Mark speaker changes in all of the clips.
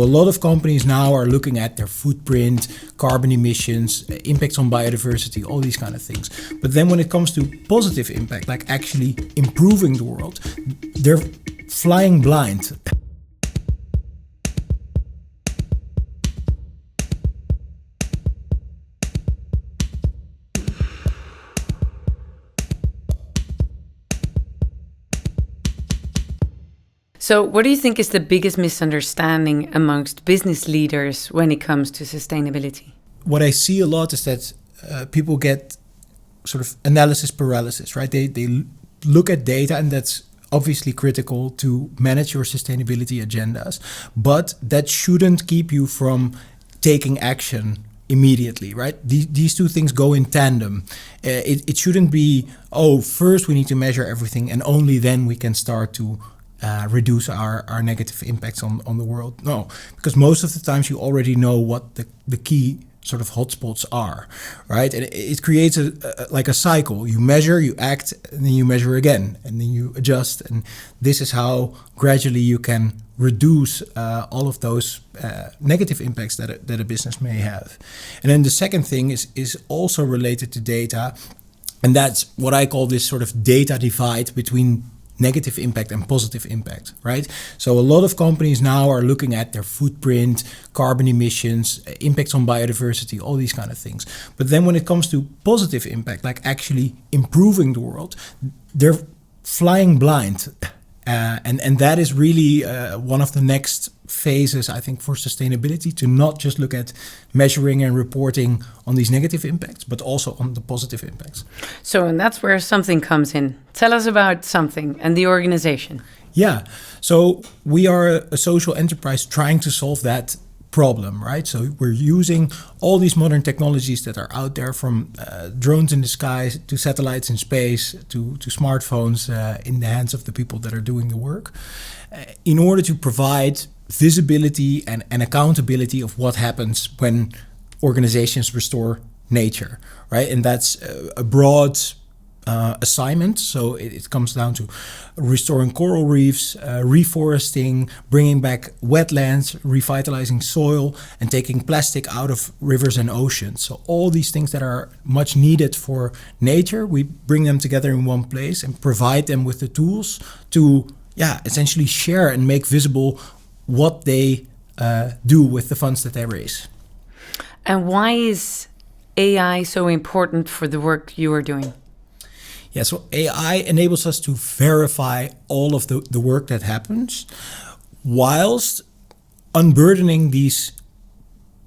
Speaker 1: A lot of companies now are looking at their footprint, carbon emissions, impacts on biodiversity, all these kind of things. But then when it comes to positive impact, like actually improving the world, they're flying blind.
Speaker 2: So what do you think is the biggest misunderstanding amongst business leaders when it comes to sustainability?
Speaker 1: What I see a lot is that people get sort of analysis paralysis, right? They look at data, and that's obviously critical to manage your sustainability agendas, but that shouldn't keep you from taking action immediately, right? These two things go in tandem. It shouldn't be, first we need to measure everything and only then we can start to reduce our negative impacts on the world. No, because most of the times you already know what the key sort of hotspots are, right? And it creates a cycle. You measure, you act, and then you measure again, and then you adjust. And this is how gradually you can reduce all of those negative impacts that a business may have. And then the second thing is also related to data, and that's what I call this sort of data divide between negative impact and positive impact, right? So a lot of companies now are looking at their footprint, carbon emissions, impacts on biodiversity, all these kind of things. But then when it comes to positive impact, like actually improving the world, they're flying blind. And that is really one of the next phases, I think, for sustainability, to not just look at measuring and reporting on these negative impacts, but also on the positive impacts.
Speaker 2: So, and that's where Sumthing comes in. Tell us about Sumthing and the organization.
Speaker 1: Yeah, so we are a social enterprise trying to solve that problem, right? So we're using all these modern technologies that are out there, from drones in the sky to satellites in space to smartphones in the hands of the people that are doing the work, in order to provide visibility and accountability of what happens when organizations restore nature, right? And that's a broad assignment. So it comes down to restoring coral reefs, reforesting, bringing back wetlands, revitalising soil, and taking plastic out of rivers and oceans. So all these things that are much needed for nature, we bring them together in one place and provide them with the tools to essentially share and make visible what they do with the funds that they raise.
Speaker 2: And why is AI so important for the work you are doing?
Speaker 1: Yeah, so AI enables us to verify all of the work that happens, whilst unburdening these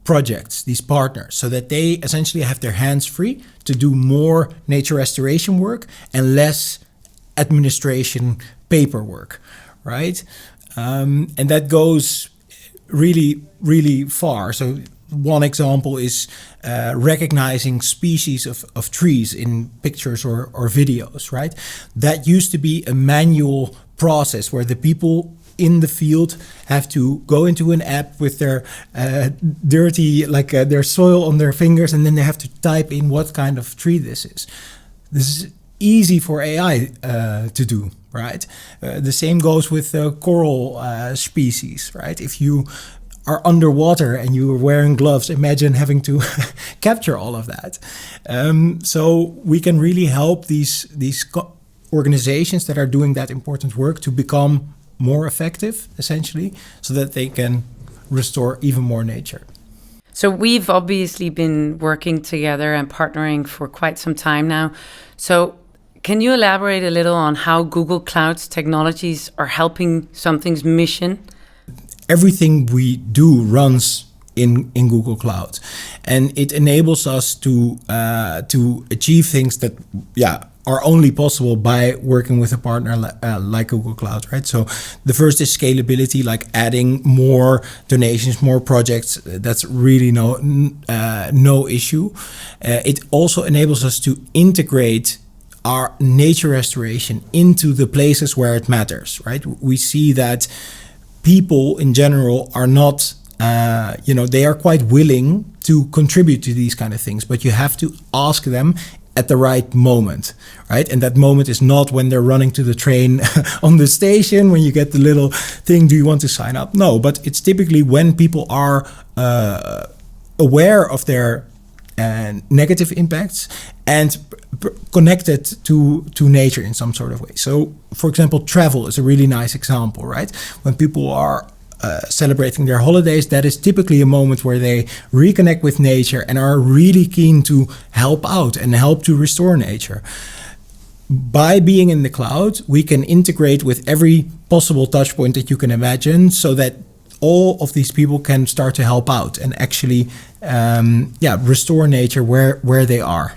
Speaker 1: projects, these partners, so that they essentially have their hands free to do more nature restoration work and less administration paperwork, right? And that goes really, really far. So one example is recognizing species of trees in pictures or videos, right? That used to be a manual process where the people in the field have to go into an app with their dirty, their soil on their fingers, and then they have to type in what kind of tree this is. This is easy for AI to do, right? The same goes with coral species, right? If you are underwater and you are wearing gloves, imagine having to capture all of that. So we can really help these organizations that are doing that important work to become more effective, essentially, so that they can restore even more nature.
Speaker 2: So we've obviously been working together and partnering for quite some time now. So can you elaborate a little on how Google Cloud's technologies are helping Sumthing's mission?
Speaker 1: Everything we do runs in Google Cloud, and it enables us to achieve things that are only possible by working with a partner like Google Cloud, right? So the first is scalability, like adding more donations, more projects. That's really no issue. It also enables us to integrate our nature restoration into the places where it matters, right? We see that people in general are not, they are quite willing to contribute to these kind of things, but you have to ask them at the right moment, right? And that moment is not when they're running to the train on the station, when you get the little thing, do you want to sign up? No, but it's typically when people are aware of their negative impacts and connected to nature in some sort of way. So, for example, travel is a really nice example, right? When people are celebrating their holidays, that is typically a moment where they reconnect with nature and are really keen to help out and help to restore nature. By being in the cloud, we can integrate with every possible touch point that you can imagine, so that all of these people can start to help out and actually restore nature where they are.